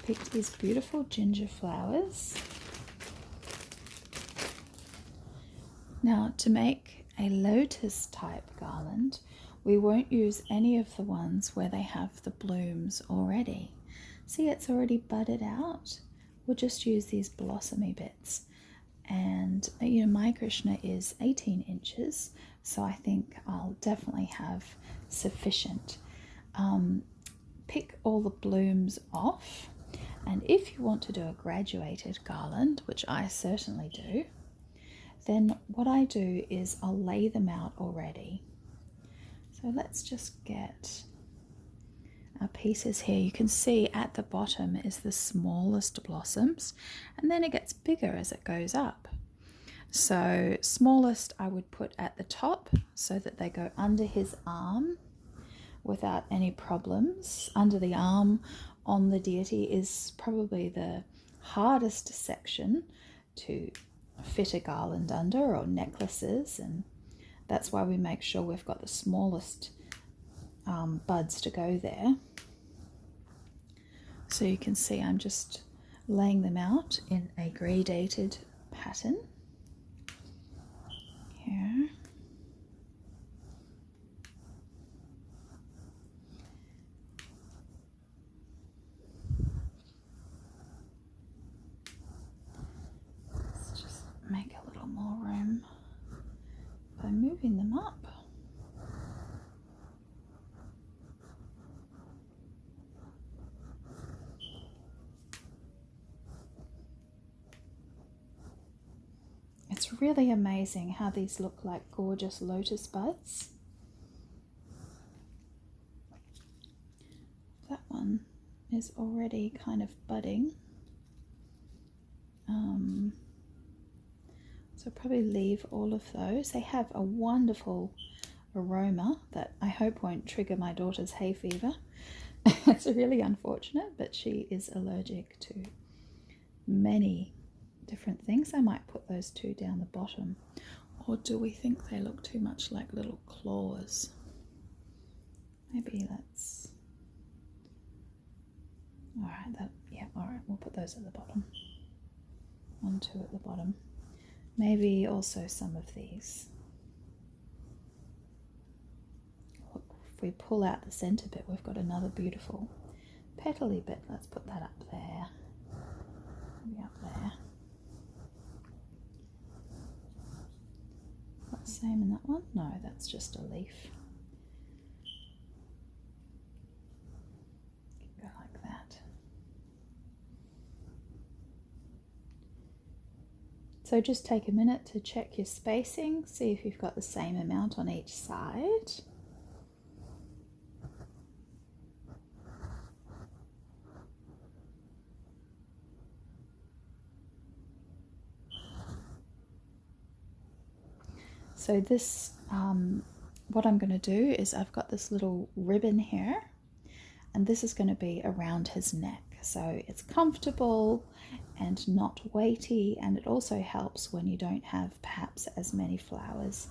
picked these beautiful ginger flowers. Now, to make a lotus type garland, we won't use any of the ones where they have the blooms already. See, it's already budded out. We'll just use these blossomy bits. And my Krishna is 18 inches, so I think I'll definitely have sufficient. Pick all the blooms off, and if you want to do a graduated garland, which I certainly do, then what I do is I'll lay them out already. So let's just get our pieces here. You can see at the bottom is the smallest blossoms, and then it gets bigger as it goes up. So smallest I would put at the top so that they go under his arm without any problems. Under the arm on the deity is probably the hardest section to fit a garland under, or necklaces, and that's why we make sure we've got the smallest buds to go there. So you can see I'm just laying them out in a gradated pattern here. Let's just make a little more room by moving them up. It's really amazing how these look like gorgeous lotus buds. That one is already kind of budding. So probably leave all of those. They have a wonderful aroma that I hope won't trigger my daughter's hay fever. It's really unfortunate, but she is allergic to many different things. I might put those two down the bottom. Or do we think they look too much like little claws? Maybe let's... Alright, alright, we'll put those at the bottom. 1, 2 at the bottom. Maybe also some of these. Look, if we pull out the center bit, we've got another beautiful petally bit. Let's put that up there. Maybe up there. Same in that one? No, that's just a leaf. Go like that. So just take a minute to check your spacing, see if you've got the same amount on each side. So this, what I'm going to do is I've got this little ribbon here, and this is going to be around his neck. So it's comfortable and not weighty, and it also helps when you don't have perhaps as many flowers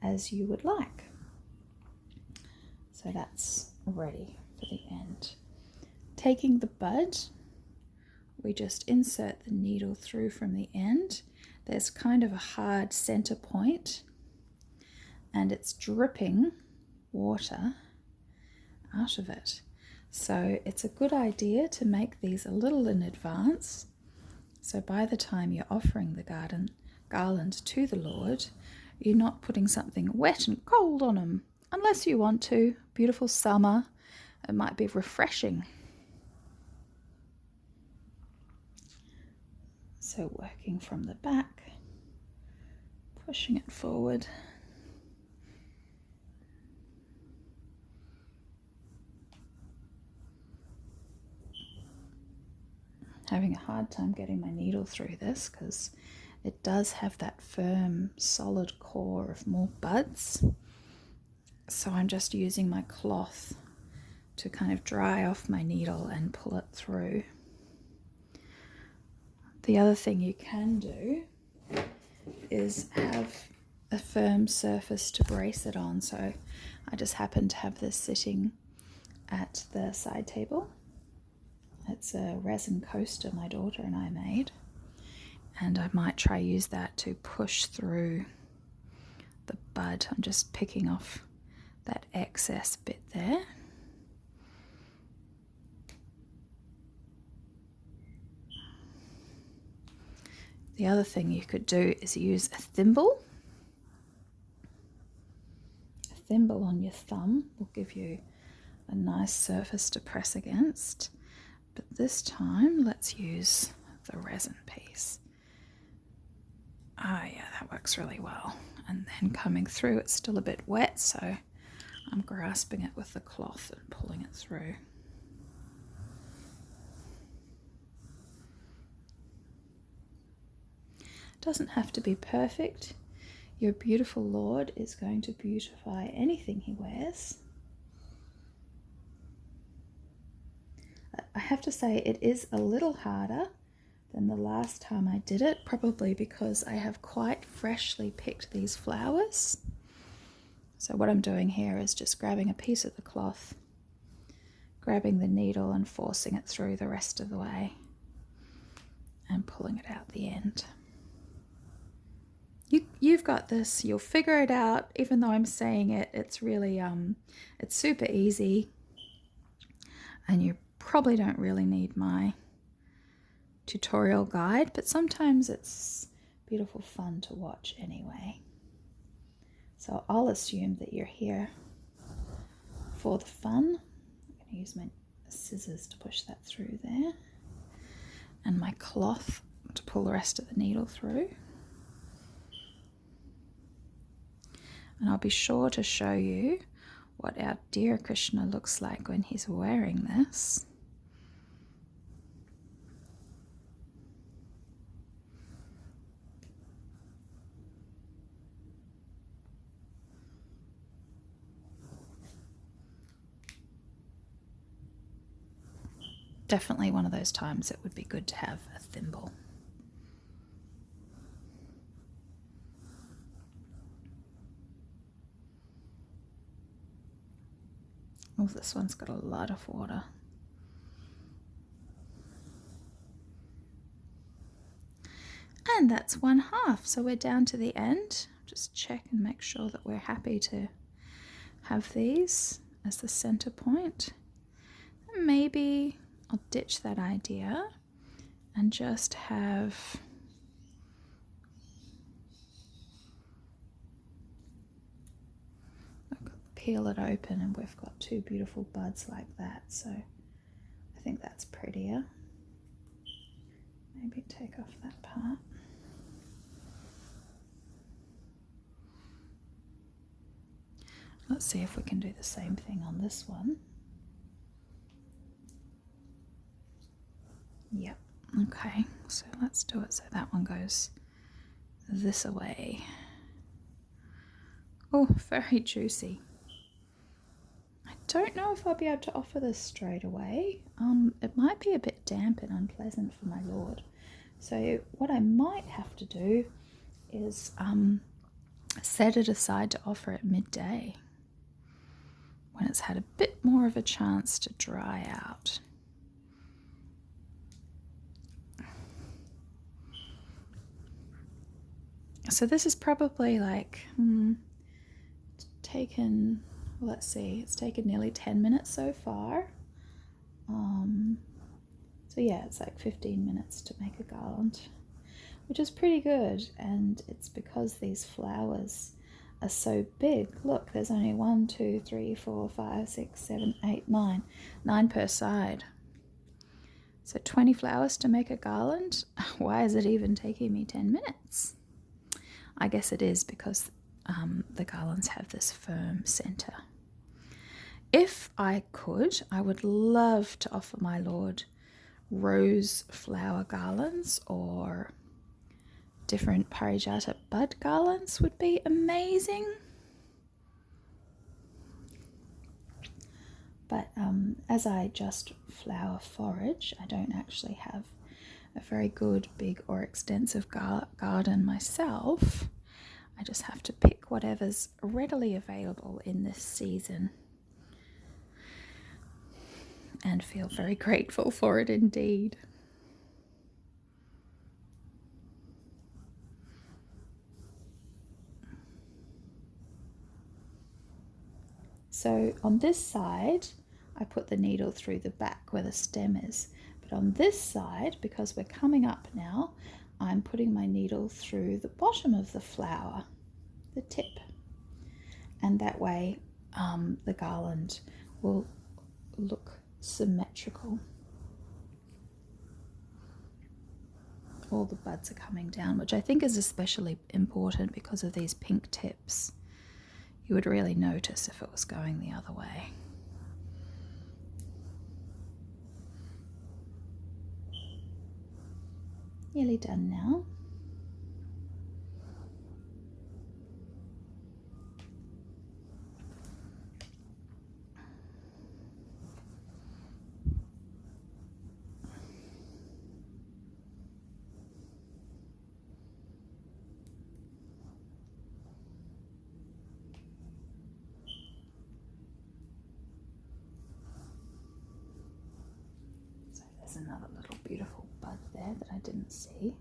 as you would like. So that's ready for the end. Taking the bud, we just insert the needle through from the end. There's kind of a hard center point, and it's dripping water out of it. So it's a good idea to make these a little in advance. So by the time you're offering the garland to the Lord, you're not putting something wet and cold on them. Unless you want to. Beautiful summer, it might be refreshing. So working from the back, pushing it forward. Having a hard time getting my needle through this because it does have that firm, solid core of more buds. So I'm just using my cloth to kind of dry off my needle and pull it through. The other thing you can do is have a firm surface to brace it on. So I just happen to have this sitting at the side table. It's a resin coaster my daughter and I made, and I might try use that to push through the bud. I'm just picking off that excess bit there. The other thing you could do is use a thimble. A thimble on your thumb will give you a nice surface to press against. But this time, let's use the resin piece. Ah, yeah, that works really well. And then coming through, it's still a bit wet, so I'm grasping it with the cloth and pulling it through. Doesn't have to be perfect. Your beautiful Lord is going to beautify anything he wears. I have to say it is a little harder than the last time I did it, probably because I have quite freshly picked these flowers. So what I'm doing here is just grabbing a piece of the cloth, grabbing the needle and forcing it through the rest of the way and pulling it out the end. You've got this, you'll figure it out. Even though I'm saying it, it's really, it's super easy, and you probably don't really need my tutorial guide, but sometimes it's beautiful fun to watch anyway. So I'll assume that you're here for the fun. I'm going to use my scissors to push that through there, and my cloth to pull the rest of the needle through. And I'll be sure to show you what our dear Krishna looks like when he's wearing this. Definitely one of those times it would be good to have a thimble. Oh, this one's got a lot of water. And that's 1/2, so we're down to the end. Just check and make sure that we're happy to have these as the center point. And maybe I'll ditch that idea and just have peel it open, and we've got two beautiful buds like that. So I think that's prettier. Maybe take off that part. Let's see if we can do the same thing on this one. Yep, okay, so let's do it so that one goes this away. Oh, very juicy. I don't know if I'll be able to offer this straight away. It might be a bit damp and unpleasant for my Lord. So what I might have to do is set it aside to offer at midday, when it's had a bit more of a chance to dry out. So this is probably like taken, let's see, it's taken nearly 10 minutes so far. So yeah, it's like 15 minutes to make a garland, which is pretty good. And it's because these flowers are so big. Look, there's only 1, 2, 3, 4, 5, 6, 7, 8, 9. 9 per side. So 20 flowers to make a garland. Why is it even taking me 10 minutes? I guess it is because the garlands have this firm center. If I could, I would love to offer my Lord rose flower garlands, or different parijata bud garlands would be amazing. But as I just flower forage, I don't actually have a very good, big or extensive garden myself. I just have to pick whatever's readily available in this season. and feel very grateful for it indeed. So on this side, I put the needle through the back where the stem is. But on this side, because we're coming up now, I'm putting my needle through the bottom of the flower, the tip. And that way the garland will look symmetrical. All the buds are coming down, which I think is especially important because of these pink tips. You would really notice if it was going the other way. Nearly done now. So there's another little beautiful bud there that I didn't see.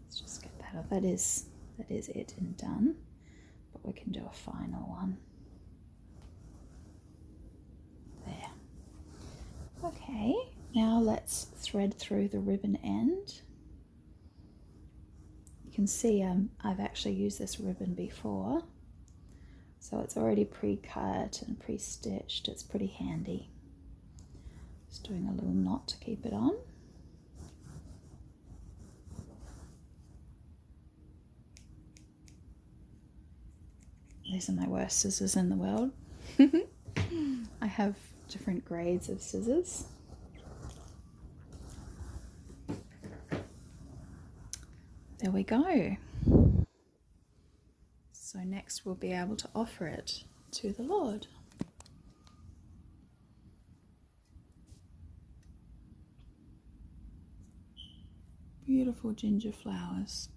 Let's just get that off. That is it and done, but we can do a final one. There. Okay, now let's thread through the ribbon end. You can see I've actually used this ribbon before, so it's already pre-cut and pre-stitched. It's pretty handy. Just doing a little knot to keep it on. These are my worst scissors in the world. I have different grades of scissors. There we go. So next we'll be able to offer it to the Lord. Beautiful ginger flowers.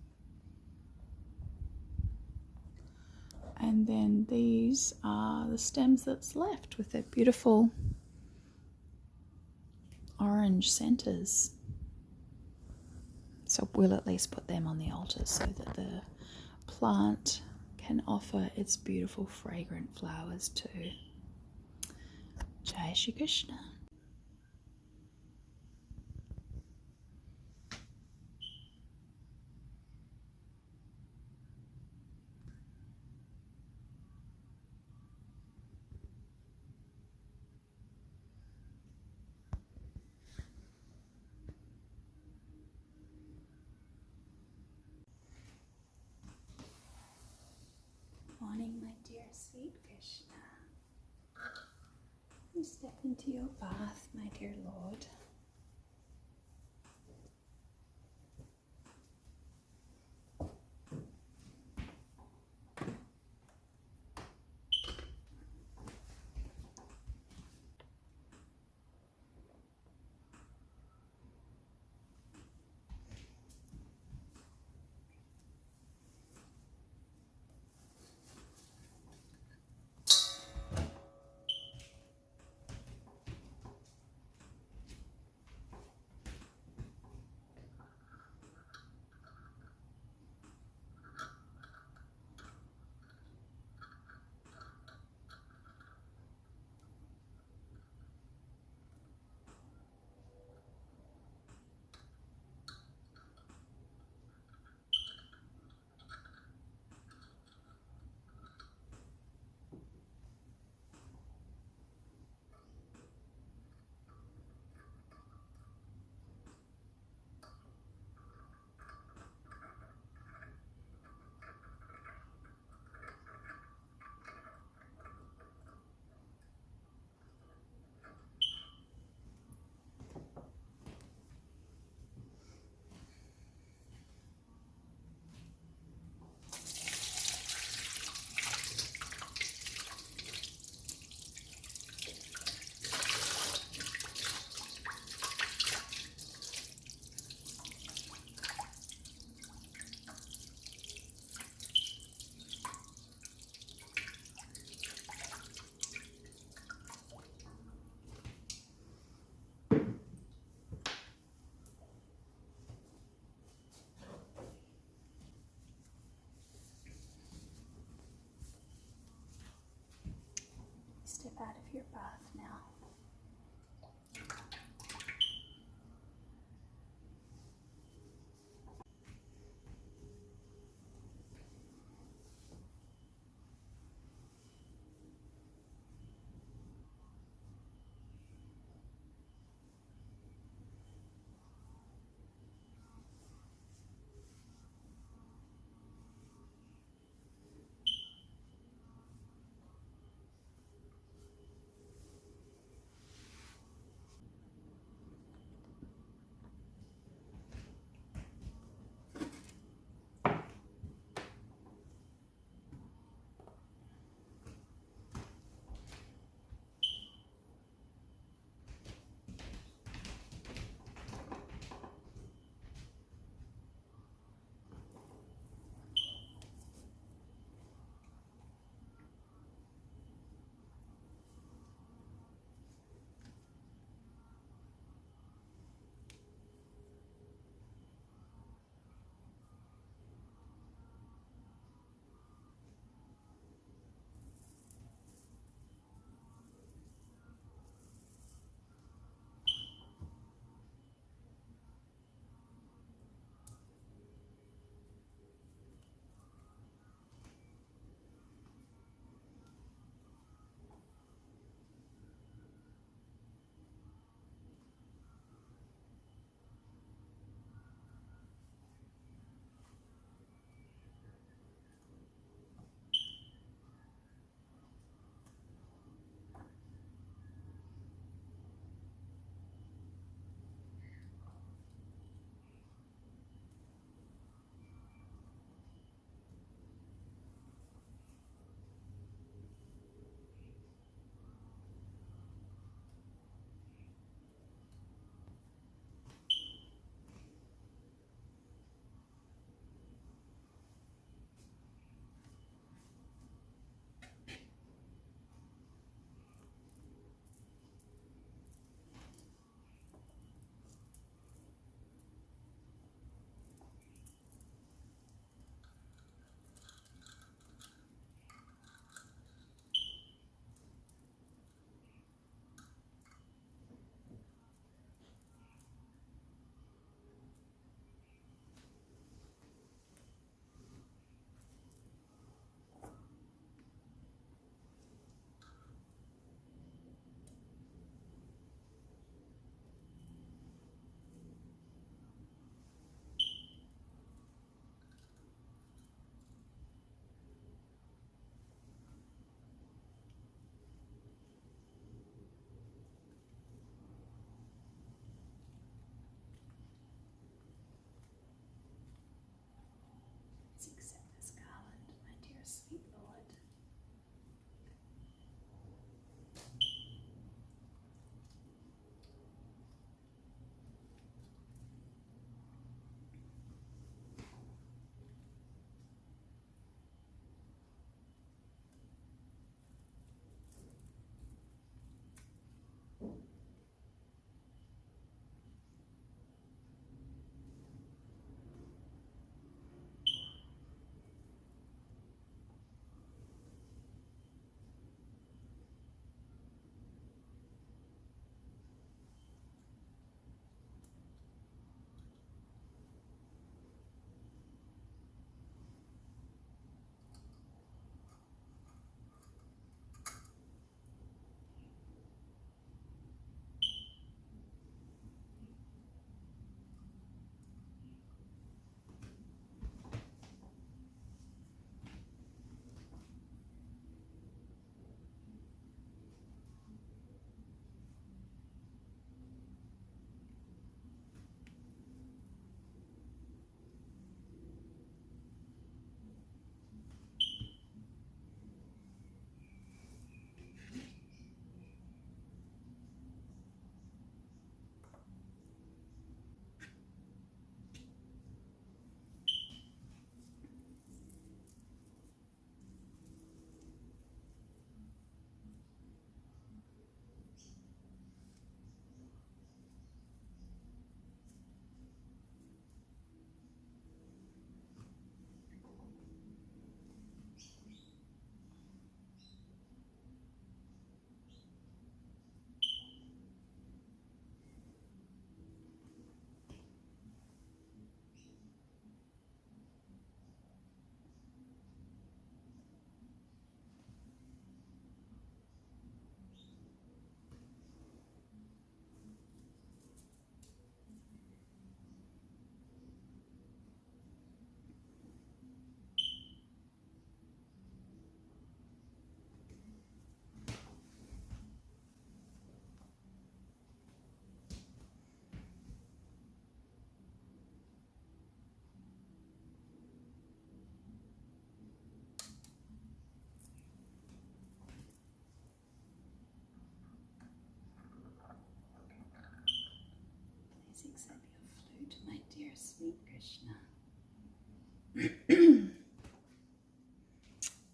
And then these are the stems that's left with their beautiful orange centers. So we'll at least put them on the altar so that the plant can offer its beautiful fragrant flowers too. Jai Shri Krishna. Morning, my dear sweet Krishna. You step into your bath, my dear Lord. step out of your bath now.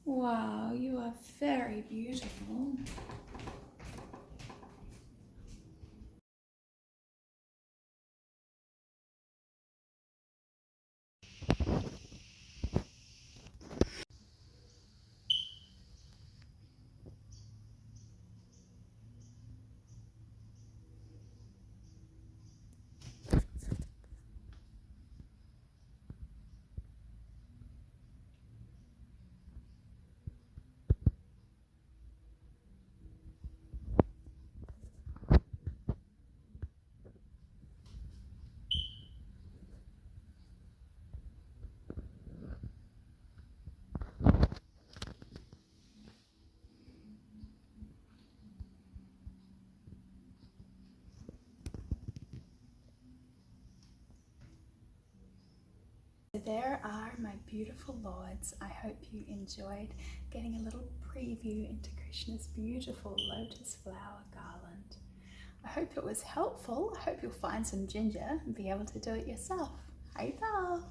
Wow, you are very beautiful. So there are my beautiful lords. I hope you enjoyed getting a little preview into Krishna's beautiful lotus flower garland. I hope it was helpful. I hope you'll find some ginger and be able to do it yourself. Harita!